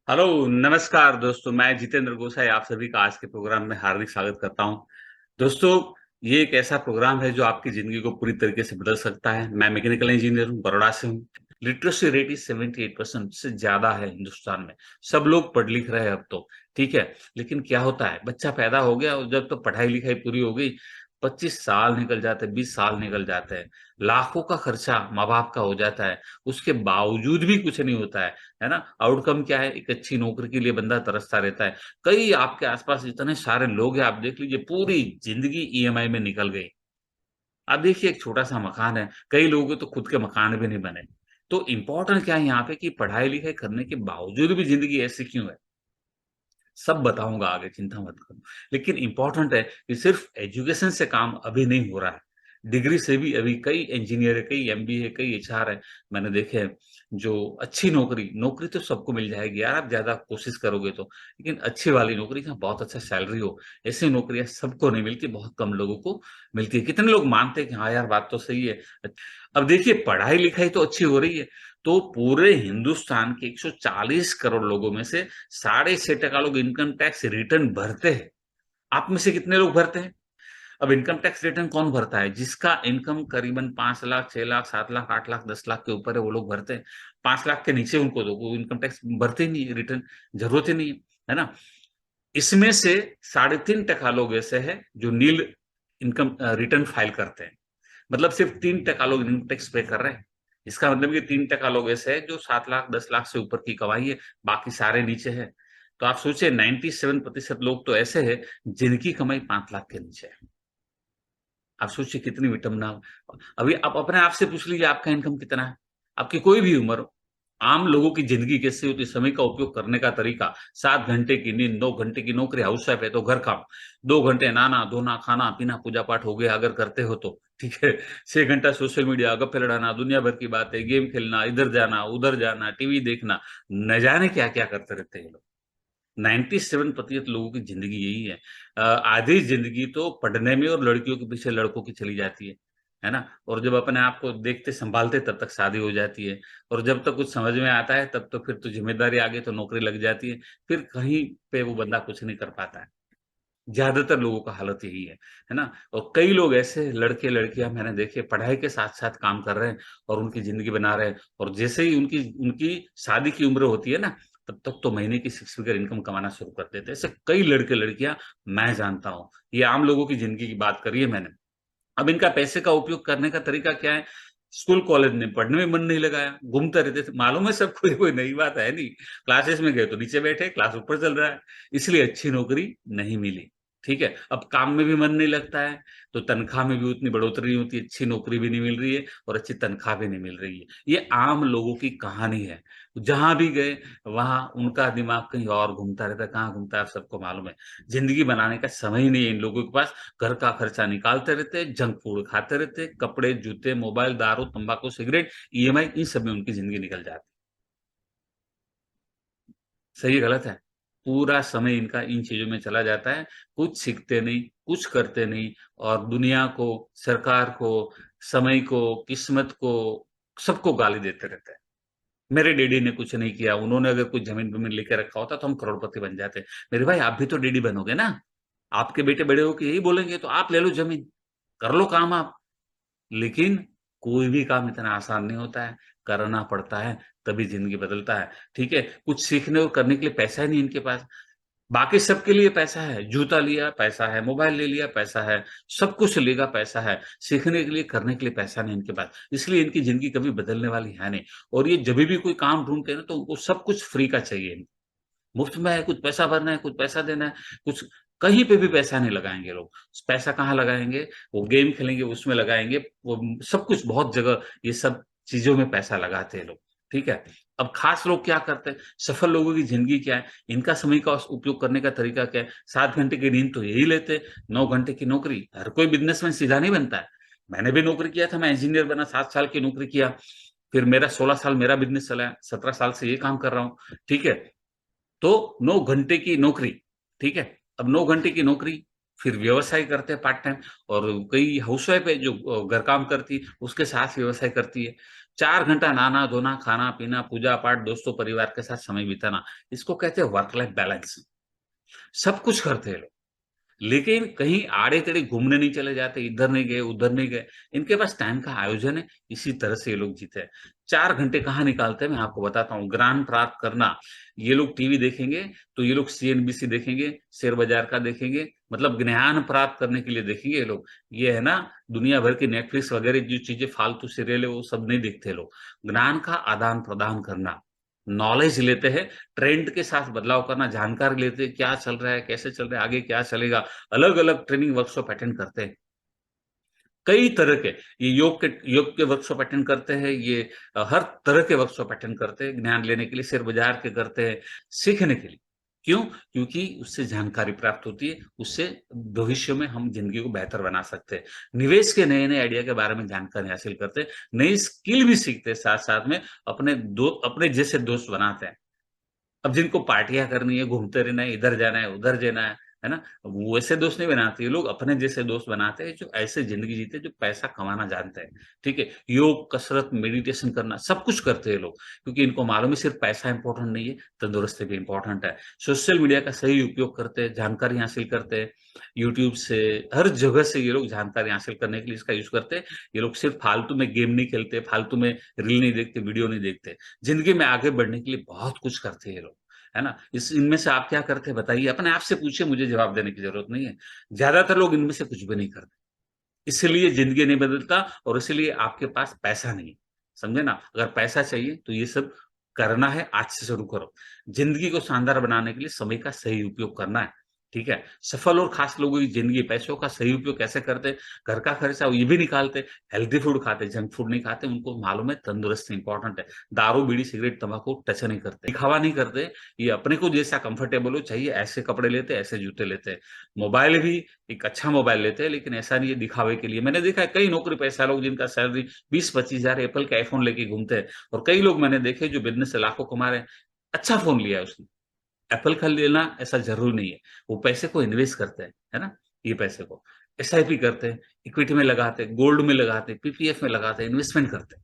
Hello, नमस्कार दोस्तों। मैं जितेंद्र गोसाई आप सभी का आज के प्रोग्राम में हार्दिक स्वागत करता हूं। दोस्तों, ये एक ऐसा प्रोग्राम है जो आपकी ज़िंदगी को पूरी तरीके से बदल सकता है। मैं मैकेनिकल इंजीनियर हूं, बड़ौदा से हूं। लिटरेसी रेट इज़ 78% से ज़्यादा है हिंदुस्तान में। सब लोग पढ़ लिख रहे हैं अब तो, ठीक है। लेकिन क्या होता है, बच्चा पैदा हो गया और जब तो पढ़ाई-लिखाई पूरी हो गई, 25 साल निकल जाते हैं, 20 साल निकल जाते हैं। लाखों का खर्चा माँ-बाप का हो जाता है, उसके बावजूद भी कुछ नहीं होता है ना? आउटकम क्या है? एक अच्छी नौकरी के लिए बंदा तरसता रहता है। कई आपके आस-पास इतने सारे लोग हैं, आप देख लीजिए पूरी ज़िंदगी ईएमआई में निकल गई। आप देखिए एक छोटा-सा मकान है, कई लोगों के तो खुद के मकान भी नहीं बने। तो इम्पोर्टेंट क्या है यहाँ पे कि पढ़ाई-लिखाई करने के बावजूद भी ज़िंदगी ऐसी क्यों है? सब बताऊँगा आगे, चिंता मत करो। लेकिन इम्पोर्टेंट है कि सिर्फ़ एजुकेशन से काम अभी नहीं हो रहा है। डिग्री से भी अभी कई इंजीनियर है, कई एमबीए, कई एचआर है, मैंने देखे हैं, जो अच्छी नौकरी नौकरी तो सबको मिल जाएगी यार, आप ज़्यादा कोशिश करोगे तो। लेकिन अच्छी वाली नौकरी जहाँ बहुत अच्छा सैलरी हो, ऐसी नौकरियाँ सबको नहीं मिलती, बहुत कम लोगों को मिलती है। कितने लोग मानते हैं कि हाँ यार, बात तो सही है। अब देखिए पढ़ाई-लिखाई तो अच्छी हो रही है, तो पूरे हिंदुस्तान के 140 करोड़ लोगों में से 6.5% लोग इनकम टैक्स रिटर्न भरते हैं। आप में से कितने लोग भरते हैं? अब इनकम टैक्स रिटर्न कौन भरता है? जिसका इनकम करीबन 5 लाख, 6 लाख, 7 लाख, 8 लाख, 10 लाख के ऊपर है, वो लोग भरते हैं। 5 लाख के नीचे उनको दो, वो इनकम टैक्स भरते ही नहीं है रिटर्न, ज़रूरत ही नहीं है ना? इसमें से 3.5% लोग ऐसे हैं जो नील रिटर्न फाइल करते हैं। मतलब सिर्फ 3% लोग इनकम टैक्स पे कर रहे हैं। इसका मतलब ये 3% लोग ऐसे हैं जो 7 लाख 10 लाख से ऊपर की कमाई है, बाकी सारे नीचे हैं। तो आप सोचिए 97% लोग तो ऐसे हैं जिनकी कमाई 5 लाख के नीचे है। आप सोचिए कितनी विटंबना। अभी आप अपने आप से पूछ लीजिए आपका इनकम कितना है? आपकी कोई भी उम्र हो, आम लोगों की ज़िंदगी कैसी होती है, समय का उपयोग करने का तरीका, 7 घंटे की नींद, 9 घंटे की नौकरी, हाउसवाइफ है तो घर काम, 2 घंटे नहाना-धोना, खाना-पीना, पूजा-पाठ हो गया अगर करते हो तो, ठीक है। 6 घंटा सोशल मीडिया, गप्पे लड़ाना, दुनिया भर की बातें, गेम खेलना, इधर जाना, उधर जाना, टीवी देखना, न जाने क्या-क्या करते रहते हैं ये लोग। 97% लोगों की ज़िंदगी यही है। आधी ज़िंदगी तो पढ़ने में और लड़कियों के पीछे लड़कों की चली जाती है ना? और जब अपने आप को देखते सँभालते तब तक शादी हो जाती है और जब तक कुछ समझ में आता है तब तो फिर तो ज़िम्मेदारी आ गई तो नौकरी लग जाती है। फिर कहीं पे वो बंदा कुछ नहीं कर पाता है। ज़्यादातर लोगों का हालत यही है ना? और कई लोग ऐसे लड़के-लड़कियाँ मैंने देखे पढ़ाई के साथ-साथ काम कर रहे हैं और उनकी ज़िंदगी बना रहे हैं और जैसे ही उनकी उनकी शादी की उम्र होती है ना, तब तक तो महीने की 6 फिगर इनकम कमाना शुरू कर देते हैं। ऐसे कई लड़के-लड़कियाँ मैं जानता हूँ। ये आम लोगों की ज़िंदगी की बात करी है मैंने। अब इनका पैसे का उपयोग करने का तरीका क्या है? स्कूल, कॉलेज में पढ़ने में मन नहीं लगाया, घूमते रहते थे। मालूम है सबको ये कोई नई बात है नहीं। क्लासेस में गए तो नीचे बैठे, क्लास ऊपर चल रहा है, इसलिए अच्छी नौकरी नहीं मिली। ठीक है? अब काम में भी मन नहीं लगता है, तो तनख्वाह में भी उतनी बढ़ोतरी नहीं होती, अच्छी नौकरी भी नहीं मिल रही है और अच्छी तनख्वाह भी नहीं मिल रही है। ये आम लोगों की कहानी है। जहाँ भी गए, वहाँ उनका दिमाग कहीं और घूमता रहता है, कहाँ घूमता है आप सबको मालूम है। ज़िंदगी बनाने का समय ही नहीं है इन लोगों के पास। घर का खर्चा निकालते रहते हैं, जंक फूड खाते रहते हैं, कपड़े, जूते, मोबाइल, दारू, तम्बाकू, सिगरेट, ईएमआई इन सब में उनकी ज़िंदगी निकल जाती है। सही है, गलत है? पूरा समय इनका इन चीज़ों में चला जाता है, कुछ सीखते नहीं, कुछ करते नहीं और दुनिया को, सरकार को, समय को, किस्मत को, सबको गाली देते रहते हैं। मेरे डैडी ने कुछ नहीं किया, उन्होंने अगर कुछ ज़मीन-वमीन लेके रखा होता तो हम करोड़पति बन जाते। मेरे भाई आप भी तो डैडी बनोगे ना? आपके बेटे बड़े होके यही बोलेंगे तो आप ले लो ज़मीन, कर लो काम आप। लेकिन कोई भी काम इतना आसान नहीं होता है, करना पड़ता है, तभी ज़िंदगी बदलता है, ठीक है? कुछ सीखने और करने के लिए पैसा ही नहीं इनके पास, बाकी सबके लिए पैसा है, जूता लिया पैसा है, मोबाइल ले लिया पैसा है, सब कुछ लेगा पैसा है, सीखने के लिए, करने के लिए पैसा नहीं इनके पास, इसलिए इनकी ज़िंदगी कभी बदलने वाली है नहीं और ये जभी भी कोई काम ढूँढते हैं ना, तो उनको सब कुछ फ्री का चाहिए इनको। मुफ्त में है, कुछ पैसा भरना है, कुछ पैसा देना है, कुछ कहीं पे भी पैसा नहीं लगाएँगे लोग। पैसा कहाँ लगाएँगे? वो गेम खेलेंगे उसमें लगाएँगे, वो सब कुछ बहुत जगह ये सब चीज़ों में पैसा लगाते हैं लोग, ठीक है? अब खास लोग क्या करते हैं, सफल लोगों की ज़िंदगी क्या है, इनका समय का उपयोग करने का तरीका क्या है? 7 घंटे की नींद तो यही लेते हैं, 9 घंटे की नौकरी, हर कोई बिज़नेसमैन सीधा नहीं बनता है। मैंने भी नौकरी किया था, मैं इंजीनियर बना, 7 साल की नौकरी किया, फिर मेरा 16 साल मेरा बिज़नेस चला है, 17 साल से ये काम कर रहा हूँ, ठीक है? तो 9 घंटे की नौकरी, ठीक है? अब 9 घंटे की नौकरी, फिर व्यवसाय करते हैं पार्ट टाइम, और कई हाउसवाइफ है जो घर काम करती है, उसके साथ व्यवसाय करती है। 4 घंटा नहाना धोना, खाना पीना, पूजा पाठ, दोस्तों परिवार के साथ समय बिताना, इसको कहते हैं वर्क लाइफ बैलेंस। सब कुछ करते हैं लोग। लेकिन कहीं आड़े-टेढ़े घूमने नहीं चले जाते, इधर नहीं गए, उधर नहीं गए। इनके पास टाइम का आयोजन है, इसी तरह से ये लोग जीते हैं। 4 घंटे कहाँ निकालते हैं मैं आपको बताता हूँ। ज्ञान प्राप्त करना, ये लोग टीवी देखेंगे, तो ये लोग सीएनबीसी देखेंगे, शेयर बाज़ार का देखेंगे, मतलब ज्ञान प्राप्त करने के लिए देखेंगे ये लोग। ये है ना, दुनिया भर की नेटफ्लिक्स वगैरह जो चीज़ें फालतू सीरियल है, वो सब नहीं देखते लोग। ज्ञान का आदान-प्रदान करना, नॉलेज लेते हैं, ट्रेंड के साथ बदलाव करना, जानकारी लेते हैं, क्या चल रहा है, कैसे चल रहा है, आगे क्या चलेगा, अलग-अलग ट्रेनिंग वर्कशॉप अटेंड करते हैं। कई तरह के, ये योग के वर्कशॉप अटेंड करते हैं, ये हर तरह के वर्कशॉप अटेंड करते हैं, ज्ञान लेने के लिए, शेयर बाज़ार के करते हैं, सीखने के लिए। क्यों? क्योंकि उससे जानकारी प्राप्त होती है, उससे भविष्य में हम ज़िंदगी को बेहतर बना सकते हैं। निवेश के नए-नए आइडिया के बारे में जानकारी हासिल करते हैं, नई स्किल भी सीखते हैं, साथ-साथ में अपने जैसे दोस्त बनाते हैं। अब जिनको पार्टियाँ करनी है, घूमते रहना है, इधर जाना है है ना? वो वैसे दोस्त नहीं बनाते, ये लोग अपने जैसे दोस्त बनाते हैं, जो ऐसे ज़िंदगी जीते हैं, जो पैसा कमाना जानते हैं, ठीक है? योग, कसरत, मेडिटेशन करना, सब कुछ करते हैं लोग, क्योंकि इनको मालूम है सिर्फ पैसा इम्पोर्टेंट नहीं है, तंदुरुस्ती भी इम्पोर्टेंट है। सोशल मीडिया का सही उपयोग करते हैं, जानकारी हासिल करते हैं, यूट्यूब से, हर जगह से ये लोग जानकारी हासिल करने के लिए इसका यूज़ करते हैं। ये लोग सिर्फ फालतू में गेम नहीं खेलते, फालतू में रील नहीं देखते, वीडियो नहीं देखते। ज़िंदगी में आगे बढ़ने के लिए बहुत कुछ करते हैं ये लोग। है ना? इनमें से आप क्या करते हैं बताइए? अपने आप से पूछिए, मुझे जवाब देने की ज़रूरत नहीं है। ज़्यादातर लोग इनमें से कुछ भी नहीं करते। इसलिए ज़िंदगी नहीं बदलता और इसलिए आपके पास पैसा नहीं है। समझे ना? अगर पैसा चाहिए तो ये सब करना है, आज से शुरू करो। ज़िंदगी को शानदार बनाने के लिए समय का सही उपयोग करना है, ठीक है? सफल और खास लोगों की ज़िंदगी पैसों का सही उपयोग कैसे करते हैं, घर का खर्चा ये भी निकालते, हेल्दी फूड खाते, जंक फूड नहीं खाते, उनको मालूम है तंदुरुस्ती इंपॉर्टेंट है। दारू, बीड़ी, सिगरेट, तम्बाकू टच नहीं करते, दिखावा नहीं करते, ये अपने को जैसा कंफर्टेबल हो चाहिए ऐसे कपड़े लेते, ऐसे जूते लेते हैं। मोबाइल भी एक अच्छा मोबाइल लेते हैं, लेकिन ऐसा नहीं है दिखावे के लिए। मैंने देखा है कई नौकरी पेशा लोग जिनका सैलरी 20-25 हज़ार एप्पल का आईफ़ोन लेके घूमते हैं, और कई लोग मैंने देखे जो बिज़नेस से लाखों कमा रहे हैं। अच्छा फ़ोन लिया है उसने, एप्पल का लेना ऐसा ज़रूरी नहीं है। वो पैसे को इन्वेस्ट करते हैं, है ना? ये पैसे को एसआईपी करते हैं, इक्विटी में लगाते हैं, गोल्ड में लगाते हैं, पीपीएफ में लगाते हैं, इन्वेस्टमेंट करते हैं।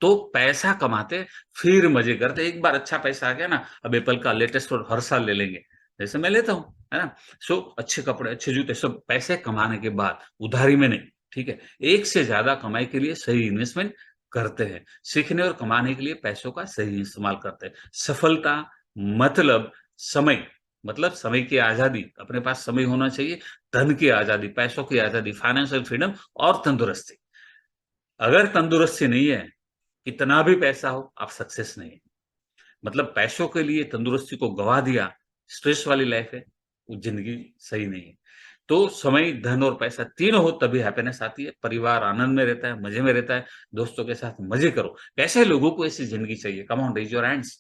तो पैसा कमाते, फिर मज़े करते। एक बार अच्छा पैसा आ गया ना, अब एप्पल का लेटेस्ट फ़ोन हर साल ले लेंगे। जैसे मैं लेता हूँ, है ना? सो अच्छे कपड़े, अच्छे जूते, सब पैसे कमाने के बाद, उधारी में नहीं, ठीक है? एक से ज़्यादा कमाई के लिए सही इन्वेस्टमेंट करते हैं। सीखने और कमाने के लिए पैसों का सही इस्तेमाल करते हैं। सफलता मतलब समय, मतलब समय की आज़ादी, अपने पास समय होना चाहिए, धन की आज़ादी, पैसों की आज़ादी, फाइनेंशियल फ्रीडम और तंदुरुस्ती। अगर तंदुरुस्ती नहीं है, कितना भी पैसा हो, आप सक्सेस नहीं है। मतलब पैसों के लिए तंदुरुस्ती को गँवा दिया, स्ट्रेस वाली लाइफ़ है, वो ज़िंदगी सही नहीं है। तो समय, धन और पैसा तीनों हो तभी हैप्पीनेस आती है, परिवार आनंद में रहता है, मज़े में रहता है, दोस्तों के साथ मज़े करो। कैसे लोगों को ऐसी ज़िंदगी चाहिए? Come on raise your hands.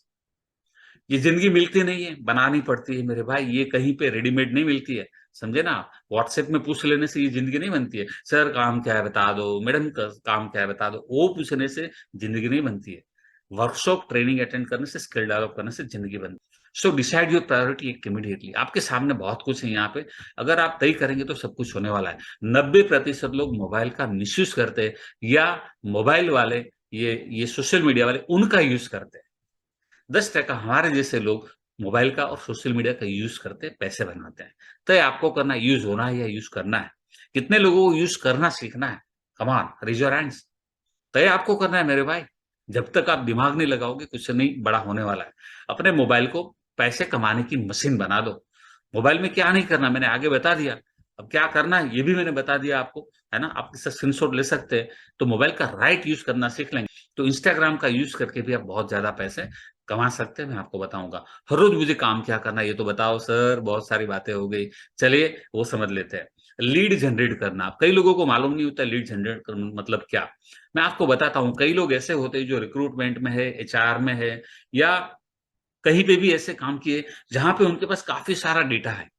ये ज़िंदगी मिलती नहीं है, बनानी पड़ती है मेरे भाई, ये कहीं पे रेडीमेड नहीं मिलती है, समझे ना आप? व्हाट्सएप में पूछ लेने से ये ज़िंदगी नहीं बनती है। सर काम क्या है बता दो, मैडम क काम क्या है बता दो, वो पूछने से ज़िंदगी नहीं बनती है। वर्कशॉप, ट्रेनिंग अटेंड करने से, स्किल डेवलप करने से ज़िंदगी बनती है। So decide your priority immediately. आपके सामने बहुत कुछ है यहाँ पे, अगर आप तय करेंगे तो सब कुछ होने वाला है। 90% लोग मोबाइल का मिसयूज़ करते हैं, या मोबाइल वाले, ये सोशल मीडिया वाले उनका यूज़ करते हैं। 10% हमारे जैसे लोग मोबाइल का और सोशल मीडिया का यूज़ करते पैसे बनाते हैं। तय आपको करना है, यूज़ होना है या यूज़ करना है। कितने लोगों को यूज़ करना सीखना है? Come on raise your hands. तय आपको करना है मेरे भाई। जब तक आप दिमाग नहीं लगाओगे कुछ नहीं बड़ा होने वाला है। अपने मोबाइल को पैसे कमाने की मशीन बना दो। मोबाइल में क्या नहीं करना मैंने आगे बता दिया। अब क्या करना है ये भी मैंने बता दिया आपको, है ना? आप इससे स्क्रीनशॉट ले सकते हैं। तो मोबाइल का राइट यूज़ करना सीख लेंगे, तो इंस्टाग्राम का यूज़ करके भी आप बहुत ज़्यादा पैसे कमा सकते हैं, मैं आपको बताऊँगा। हर रोज़ मुझे काम क्या करना है ये तो बताओ सर, बहुत सारी बातें हो गई। चलिए वो समझ लेते हैं। लीड जनरेट करना, कई लोगों को मालूम नहीं होता लीड जनरेट करना मतलब क्या? मैं आपको बताता हूँ, कई लोग ऐसे होते हैं जो रिक्रूटमेंट में है, एचआर में है, या कहीं पे भी ऐसे काम किए जहाँ पे उनके पास काफ़ी सारा डेटा है।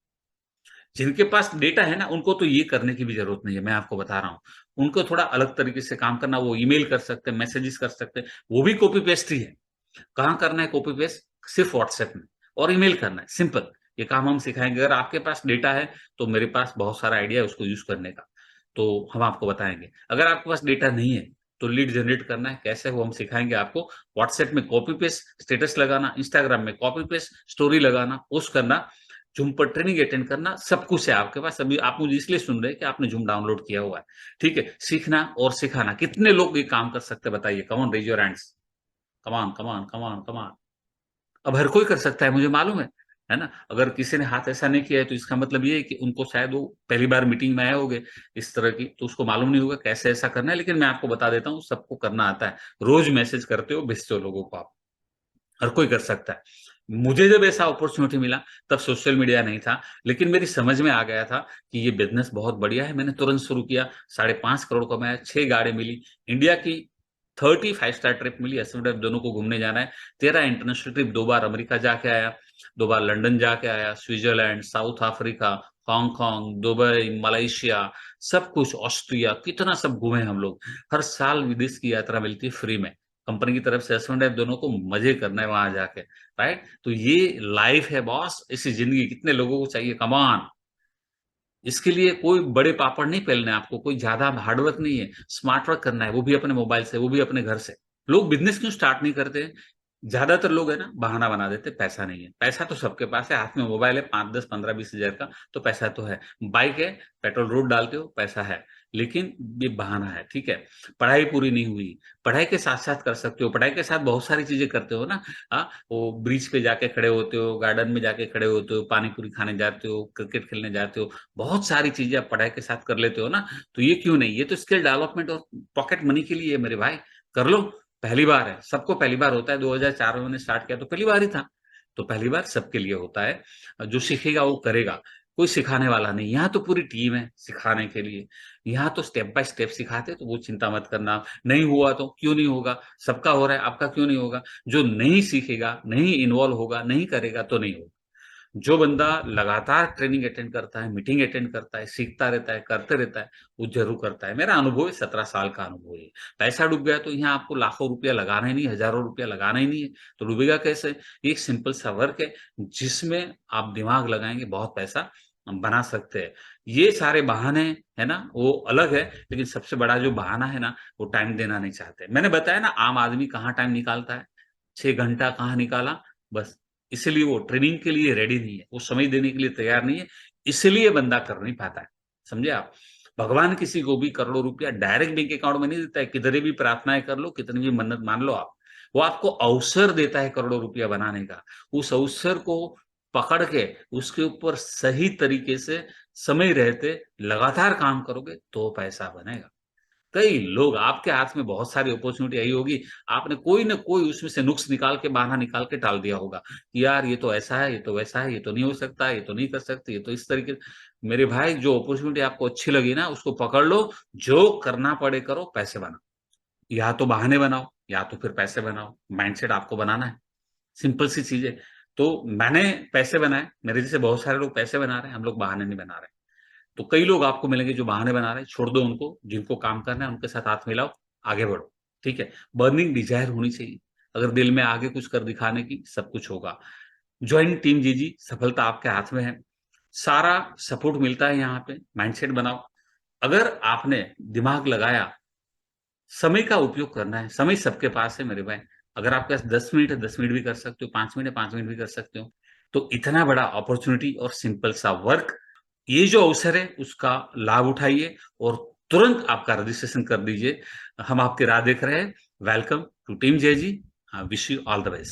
जिनके पास डेटा है ना, उनको तो ये करने की भी ज़रूरत नहीं है, मैं आपको बता रहा हूँ। उनको थोड़ा अलग तरीके से काम करना, वो ईमेल कर सकते हैं, मैसेजेस कर सकते हैं, वो भी कॉपी पेस्ट ही है। कहाँ करना है कॉपी पेस्ट? सिर्फ़ व्हाट्सएप में और ईमेल करना है, सिंपल। ये काम हम सिखाएंगे। अगर आपके पास डेटा है तो मेरे पास बहुत सारा आइडिया है उसको यूज करने का, तो हम आपको बताएंगे। अगर आपके पास डेटा नहीं है तो लीड जनरेट करना है कैसे, वो हम सिखाएंगे आपको। व्हाट्सएप में कॉपी पेस्ट स्टेटस लगाना, इंस्टाग्राम में कॉपी पेस्ट स्टोरी लगाना, पोस्ट करना, जूम पर ट्रेनिंग अटेंड करना, सब कुछ है आपके पास। अभी आप मुझे इसलिए सुन रहे हैं कि आपने जूम डाउनलोड किया हुआ है, ठीक है। सीखना और सिखाना, कितने लोग ये काम कर सकते हैं बताइए? Come on, raise your hands. Come on, come on, come on, come on. अब हर कोई कर सकता है, मुझे मालूम है ना? अगर किसी ने हाथ ऐसा नहीं किया है तो इसका मतलब ये है कि उनको शायद वो पहली बार मीटिंग में आए होंगे इस तरह की, तो उसको मालूम नहीं होगा कैसे ऐसा करना है। लेकिन मैं आपको बता देता हूँ, सबको करना आता है। रोज मैसेज करते हो, भेजते हो लोगों को आप, हर कोई कर सकता है। मुझे जब ऐसा अपॉर्चुनिटी मिला तब सोशल मीडिया नहीं था, लेकिन मेरी समझ में आ गया था कि ये बिजनेस बहुत बढ़िया है। मैंने तुरंत शुरू किया, 5.5 करोड़ कमाया, 6 गाड़ी मिली, इंडिया की 35 स्टार ट्रिप मिली, एसएफ दोनों को घूमने जाना है, 13 इंटरनेशनल ट्रिप, 2 बार अमेरिका जाके आया, 2 बार लंदन जाके आया, Switzerland, south Africa, Hong Kong, Dubai, Malaysia, सब कुछ, ऑस्ट्रिया, कितना सब घूमे हम लोग। हर साल विदेश की यात्रा मिलती है फ्री में, कंपनी की तरफ से। हस्बैंड वाइफ दोनों को मजे करना है वहां जाके, राइट? तो ये लाइफ है बॉस, ऐसी जिंदगी कितने लोगों को चाहिए? कमान। इसके लिए कोई बड़े पापड़ नहीं पेलने आपको, कोई ज्यादा हार्डवर्क नहीं है, स्मार्ट वर्क करना है, वो भी अपने मोबाइल से, वो भी अपने घर से। लोग बिजनेस क्यों स्टार्ट नहीं करते? ज्यादातर लोग है ना, बहाना बना देते, पैसा नहीं है। पैसा तो सबके पास है, हाथ में मोबाइल है, 5, 10, 15, 20 हजार का, तो पैसा तो है। बाइक है, पेट्रोल रोड डालते हो, पैसा है। लेकिन ये बहाना है, ठीक है। पढ़ाई पूरी नहीं हुई, पढ़ाई के साथ साथ कर सकते हो, पढ़ाई के साथ बहुत सारी चीजें करते हो ना। हाँ, वो ब्रिज पे जाके खड़े होते हो, गार्डन में जाके खड़े होते हो, पानी पूरी खाने जाते हो, क्रिकेट खेलने जाते हो, बहुत सारी चीजें आप पढ़ाई के साथ कर लेते हो ना। तो ये क्यों नहीं? ये तो स्किल डेवलपमेंट और पॉकेट मनी के लिए है मेरे भाई, कर लो। पहली बार है, सबको पहली बार होता है। 2004 में मैंने स्टार्ट किया तो पहली बार ही था, तो पहली बार सबके लिए होता है। जो सीखेगा वो करेगा, कोई सिखाने वाला नहीं। यहाँ तो पूरी टीम है सिखाने के लिए, यहाँ तो स्टेप बाय स्टेप सिखाते, तो वो चिंता मत करना। नहीं हुआ तो क्यों नहीं होगा? सबका हो रहा है, आपका क्यों नहीं होगा? जो नहीं सीखेगा, नहीं इन्वॉल्व होगा, नहीं करेगा तो नहीं होगा। जो बंदा लगातार ट्रेनिंग अटेंड करता है, मीटिंग अटेंड करता है, सीखता रहता है, करते रहता है, वो जरूर करता है। मेरा अनुभव है, 17 साल का अनुभव है। पैसा डूब गया तो यहाँ आपको लाखों रुपया लगाना ही नहीं, हजारों रुपया लगाना ही नहीं है, तो डूबेगा कैसे? ये एक सिंपल सा वर्क है जिसमें आप दिमाग लगाएंगे, बहुत पैसा बना सकते हैं। ये सारे बहाने है ना, वो अलग है, लेकिन सबसे बड़ा जो बहाना है ना, वो टाइम देना नहीं चाहते। मैंने बताया ना, आम आदमी कहाँ टाइम निकालता है? 6 घंटा कहाँ निकाला? बस इसलिए वो ट्रेनिंग के लिए रेडी नहीं है, वो समय देने के लिए तैयार नहीं है, इसलिए बंदा कर नहीं पाता है। समझे आप? भगवान किसी को भी करोड़ों रुपया डायरेक्ट बैंक अकाउंट में नहीं देता है, किधर भी प्रार्थनाएं कर लो, कितनी भी मन्नत मान लो आप, वो आपको अवसर देता है करोड़ों रुपया बनाने का। उस अवसर को पकड़ के उसके ऊपर सही तरीके से समय रहते लगातार काम करोगे तो पैसा बनेगा। कई लोग, आपके हाथ में बहुत सारी अपॉर्चुनिटी आई होगी, आपने कोई ना कोई उसमें से नुक्स निकाल के, बहाना निकाल के टाल दिया होगा कि यार ये तो ऐसा है, ये तो वैसा है, ये तो नहीं हो सकता, ये तो नहीं कर सकते, ये तो इस तरीके। मेरे भाई, जो अपॉर्चुनिटी आपको अच्छी लगी ना, उसको पकड़ लो, जो करना पड़े करो, पैसे बनाओ। या तो बहाने बनाओ या तो फिर पैसे बनाओ, माइंडसेट आपको बनाना है। सिंपल सी चीज है। तो मैंने पैसे बनाए, मेरे जैसे बहुत सारे लोग पैसे बना रहे हैं, हम लोग बहाने नहीं बना रहे। तो कई लोग आपको मिलेंगे जो बहाने बना रहे हैं, छोड़ दो उनको। जिनको काम करना है उनके साथ हाथ मिलाओ, आगे बढ़ो, ठीक है। बर्निंग डिजायर होनी चाहिए, अगर दिल में आगे कुछ कर दिखाने की, सब कुछ होगा। ज्वाइन टीम जीजी, सफलता आपके हाथ में है, सारा सपोर्ट मिलता है यहाँ पे। माइंडसेट बनाओ, अगर आपने दिमाग लगाया, समय का उपयोग करना है। समय सबके पास है मेरे भाई, अगर आपके पास 10 मिनट है, 10 मिनट भी कर सकते हो, 5 मिनट है, 5 मिनट भी कर सकते हो। तो इतना बड़ा अपॉर्चुनिटी और सिंपल सा वर्क, ये जो अवसर है उसका लाभ उठाइए और तुरंत आपका रजिस्ट्रेशन कर दीजिए। हम आपकी राह देख रहे हैं। Welcome to team JG. Wish you all the best.